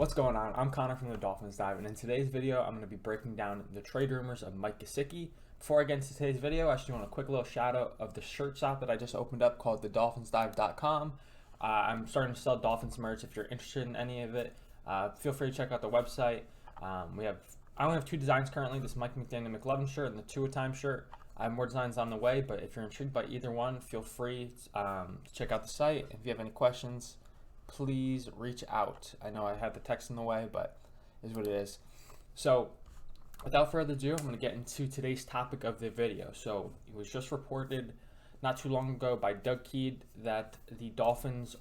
What's going on? I'm Connor from the Dolphins Dive, and in today's video, I'm going to be breaking down the trade rumors of Mike Gesicki. Before I get into today's video, I just want a quick little shout out of the shirt shop that I just opened up called thedolphinsdive.com. I'm starting to sell Dolphins merch. If you're interested in any of it, feel free to check out the website. I only have two designs currently: this Mike McDaniel McLovin shirt and the two-a-time shirt. I have more designs on the way, but if you're intrigued by either one, feel free to check out the site. If you have any questions, please reach out. I know I had the text in the way, but it is what it is. So without further ado, I'm going to get into today's topic of the video. So it was just reported not too long ago by Doug Keed that the Dolphins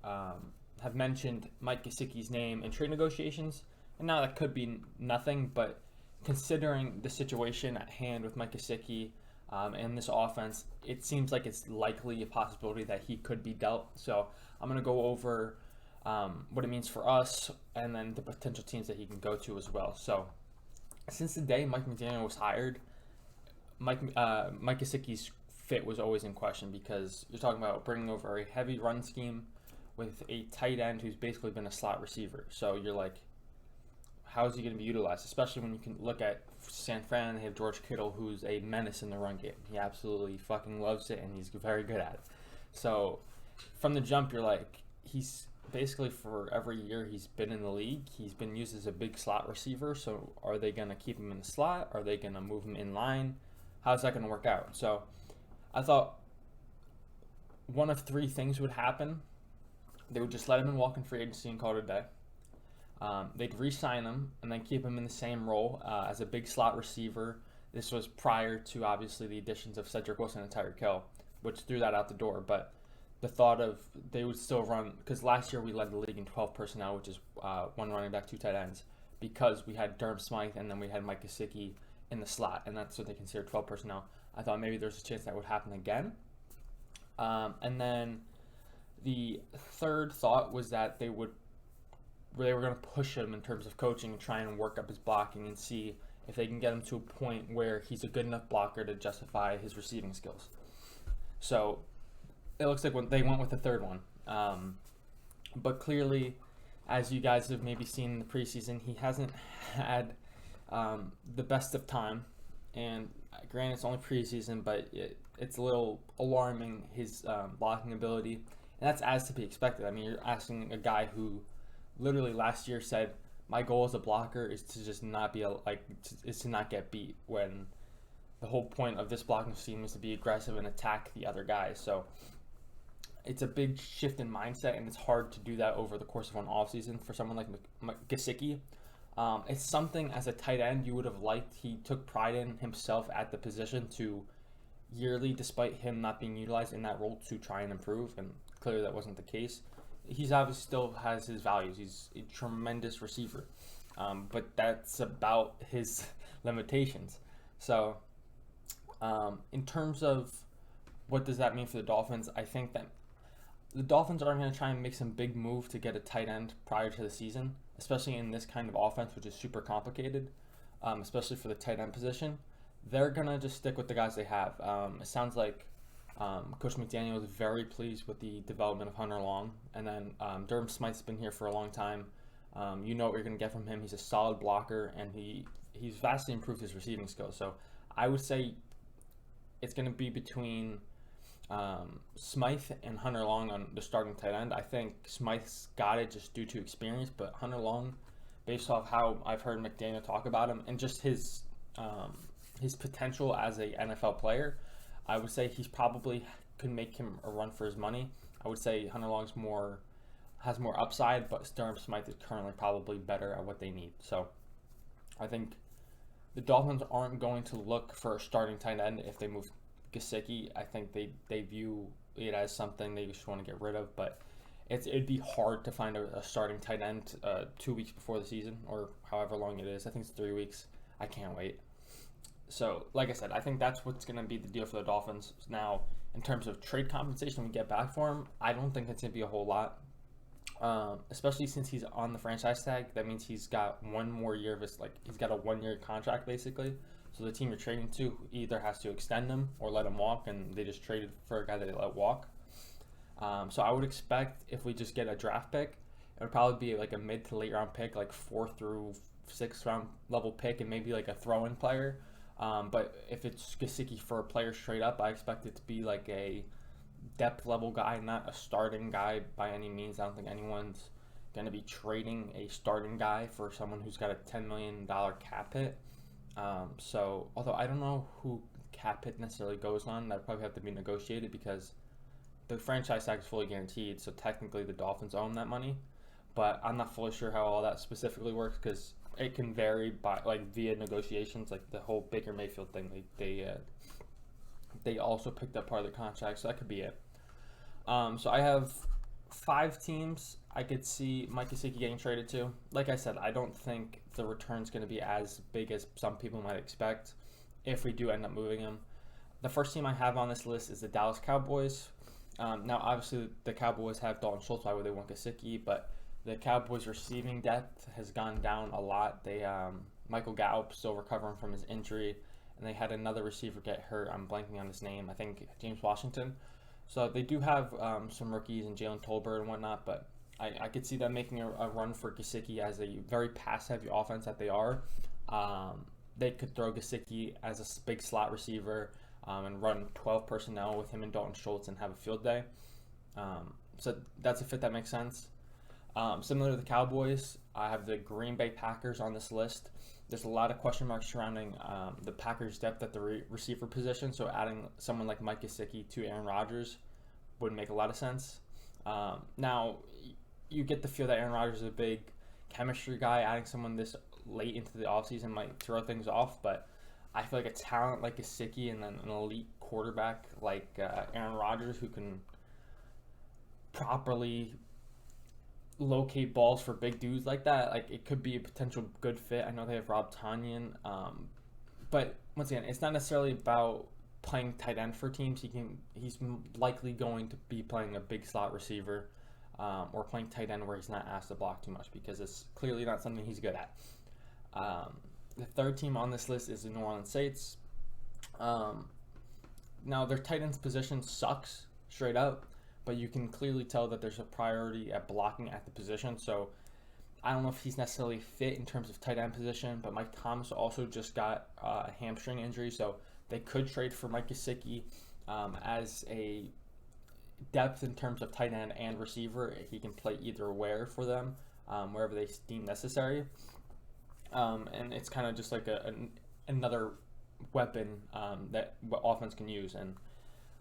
have mentioned Mike Gesicki's name in trade negotiations. And now that could be nothing, but considering the situation at hand with Mike Gesicki and this offense, it seems like it's likely a possibility that he could be dealt. So I'm going to go over what it means for us and then the potential teams that he can go to as well. So since the day Mike McDaniel was hired, Mike Gesicki's fit was always in question, because you're talking about bringing over a heavy run scheme with a tight end who's basically been a slot receiver. So you're like, how is he going to be utilized? Especially when you can look at San Fran, they have George Kittle, who's a menace in the run game. He absolutely fucking loves it, and he's very good at it. So from the jump, you're like, he's basically, for every year he's been in the league, he's been used as a big slot receiver. So are they going to keep him in the slot? Are they going to move him in line? How's that going to work out? So I thought one of three things would happen. They would just let him in walk in free agency and call it a day. They'd re-sign him and then keep him in the same role as a big slot receiver. This was prior to, obviously, the additions of Cedric Wilson and Tyreek Hill, which threw that out the door. But the thought of they would still run, because last year we led the league in 12 personnel, which is one running back, two tight ends, because we had Durham Smythe and then we had Mike Gesicki in the slot, and that's what they consider 12 personnel. I thought maybe there's a chance that would happen again. And then the third thought was that they were going to push him in terms of coaching and try and work up his blocking and see if they can get him to a point where he's a good enough blocker to justify his receiving skills. So it looks like they went with the third one. But clearly, as you guys have maybe seen in the preseason, he hasn't had the best of time. And granted, it's only preseason, but it's a little alarming, his blocking ability. And that's as to be expected. I mean, you're asking a guy who literally last year said, my goal as a blocker is to just not be is to not get beat, when the whole point of this blocking scheme is to be aggressive and attack the other guys. So it's a big shift in mindset, and it's hard to do that over the course of one offseason for someone like Gesicki. It's something as a tight end you would have liked. He took pride in himself at the position to yearly, despite him not being utilized in that role, to try and improve, and clearly that wasn't the case. He's obviously still has his values. He's a tremendous receiver, but that's about his limitations. So in terms of what does that mean for the Dolphins, I think that the Dolphins aren't going to try and make some big move to get a tight end prior to the season, especially in this kind of offense, which is super complicated, especially for the tight end position. They're going to just stick with the guys they have. It sounds like Coach McDaniel is very pleased with the development of Hunter Long, and then Durham Smythe's been here for a long time. You know what you're going to get from him. He's a solid blocker, and he's vastly improved his receiving skills. So I would say it's going to be between Smythe and Hunter Long on the starting tight end. I think Smythe's got it just due to experience, but Hunter Long, based off how I've heard McDaniel talk about him and just his potential as a NFL player, I would say he's probably could make him a run for his money. I would say Hunter Long's has more upside, but Durham Smythe is currently probably better at what they need. So I think the Dolphins aren't going to look for a starting tight end if they move Gesicki. I think they view it as something they just want to get rid of, but it'd be hard to find a starting tight end 2 weeks before the season, or however long it is. I think it's 3 weeks. I can't wait. So, like I said, I think that's what's going to be the deal for the Dolphins. Now, in terms of trade compensation we get back for him, I don't think it's going to be a whole lot, especially since he's on the franchise tag. That means he's got one more year of he's got a 1-year contract, basically. So the team you're trading to either has to extend him or let him walk, and they just traded for a guy that they let walk. So I would expect if we just get a draft pick, would probably be like a mid to late round pick, like 4th through 6th round level pick, and maybe like a throw-in player. But if it's Gesicki for a player straight up, I expect it to be like a depth level guy, not a starting guy by any means. I don't think anyone's going to be trading a starting guy for someone who's got a $10 million cap hit. So, although I don't know who cap hit necessarily goes on, that would probably have to be negotiated because the franchise tag is fully guaranteed, so technically the Dolphins own that money. But I'm not fully sure how all that specifically works because it can vary by via negotiations, like the whole Baker Mayfield thing. They also picked up part of the contract, so that could be it. So I have 5 teams I could see Mike Gesicki getting traded to. Like I said, I don't think the return's going to be as big as some people might expect if we do end up moving him. The first team I have on this list is the Dallas Cowboys. Now, obviously, the Cowboys have Dalton Schultz. Why would they want Gesicki? But the Cowboys' receiving depth has gone down a lot. They Michael Gallup still recovering from his injury, and they had another receiver get hurt. I'm blanking on his name. I think James Washington. So they do have some rookies and Jalen Tolbert and whatnot, but I could see them making a run for Gesicki as a very pass-heavy offense that they are. They could throw Gesicki as a big slot receiver and run 12 personnel with him and Dalton Schultz and have a field day. So that's a fit that makes sense. Similar to the Cowboys, I have the Green Bay Packers on this list. There's a lot of question marks surrounding the Packers' depth at the receiver position, so adding someone like Mike Gesicki to Aaron Rodgers would make a lot of sense. Now, you get the feel that Aaron Rodgers is a big chemistry guy. Adding someone this late into the offseason might throw things off, but I feel like a talent like Gesicki and then an elite quarterback like Aaron Rodgers who can properly locate balls for big dudes like that, like it could be a potential good fit. I know they have Rob Tonyan, but once again, it's not necessarily about playing tight end for teams. He's likely going to be playing a big slot receiver or playing tight end where he's not asked to block too much because it's clearly not something he's good at. The third team on this list is the New Orleans Saints. Now their tight end's position sucks straight up, but you can clearly tell that there's a priority at blocking at the position. So I don't know if he's necessarily fit in terms of tight end position, but Mike Thomas also just got a hamstring injury, so they could trade for Mike Gesicki as a depth in terms of tight end and receiver. He can play either where for them, wherever they deem necessary. And it's kind of just like another weapon that offense can use. And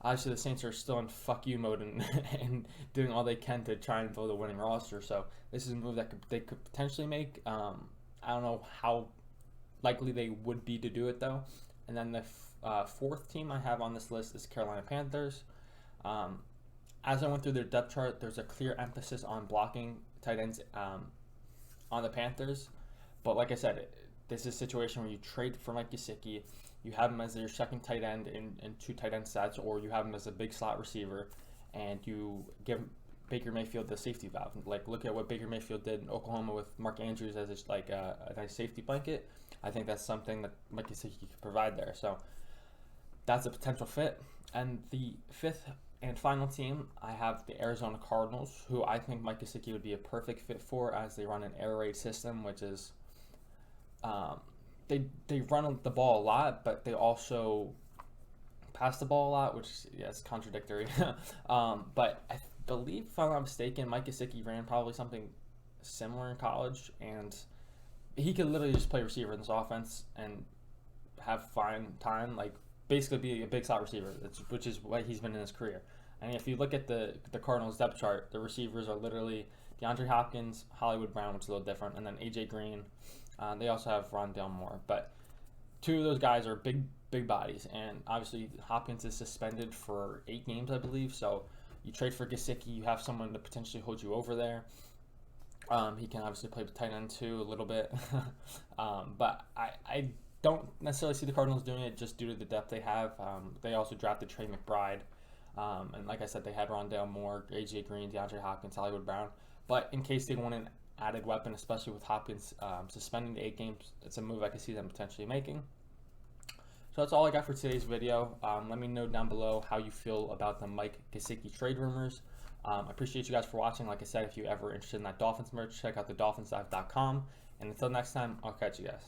obviously the Saints are still in fuck you mode and doing all they can to try and build a winning roster. So this is a move that they could potentially make. I don't know how likely they would be to do it though. And then the fourth team I have on this list is Carolina Panthers. As I went through their depth chart, there's a clear emphasis on blocking tight ends on the Panthers. But like I said, this is a situation where you trade for Mike Gesicki, you have him as your second tight end in 2 tight end sets, or you have him as a big slot receiver, and you give Baker Mayfield the safety valve. Like, look at what Baker Mayfield did in Oklahoma with Mark Andrews as a nice safety blanket. I think that's something that Mike Gesicki could provide there. So that's a potential fit. And the fifth and final team, I have the Arizona Cardinals, who I think Mike Gesicki would be a perfect fit for, as they run an air raid system, which is they run the ball a lot, but they also pass the ball a lot, which is contradictory. But I believe, if I'm not mistaken, Mike Gesicki ran probably something similar in college, and he could literally just play receiver in this offense and have fine time, like basically be a big slot receiver, which is what he's been in his career. And if you look at the Cardinals depth chart, the receivers are literally DeAndre Hopkins, Hollywood Brown, which is a little different, and then AJ Green. They also have Rondale Moore, but 2 of those guys are big bodies, and obviously Hopkins is suspended for 8 games, I believe. So you trade for Gesicki, you have someone to potentially hold you over there. He can obviously play tight end too a little bit, but I don't necessarily see the Cardinals doing it just due to the depth they have. They also drafted Trey McBride, and like I said, they had Rondale Moore, AJ Green, DeAndre Hopkins, Hollywood Brown. But in case they want an added weapon, especially with Hopkins suspending to 8 games, it's a move I could see them potentially making. So that's all I got for today's video. Let me know down below how you feel about the Mike Gesicki trade rumors. I appreciate you guys for watching. Like I said, if you're ever interested in that Dolphins merch, check out the dolphinsdive.com. And until next time, I'll catch you guys.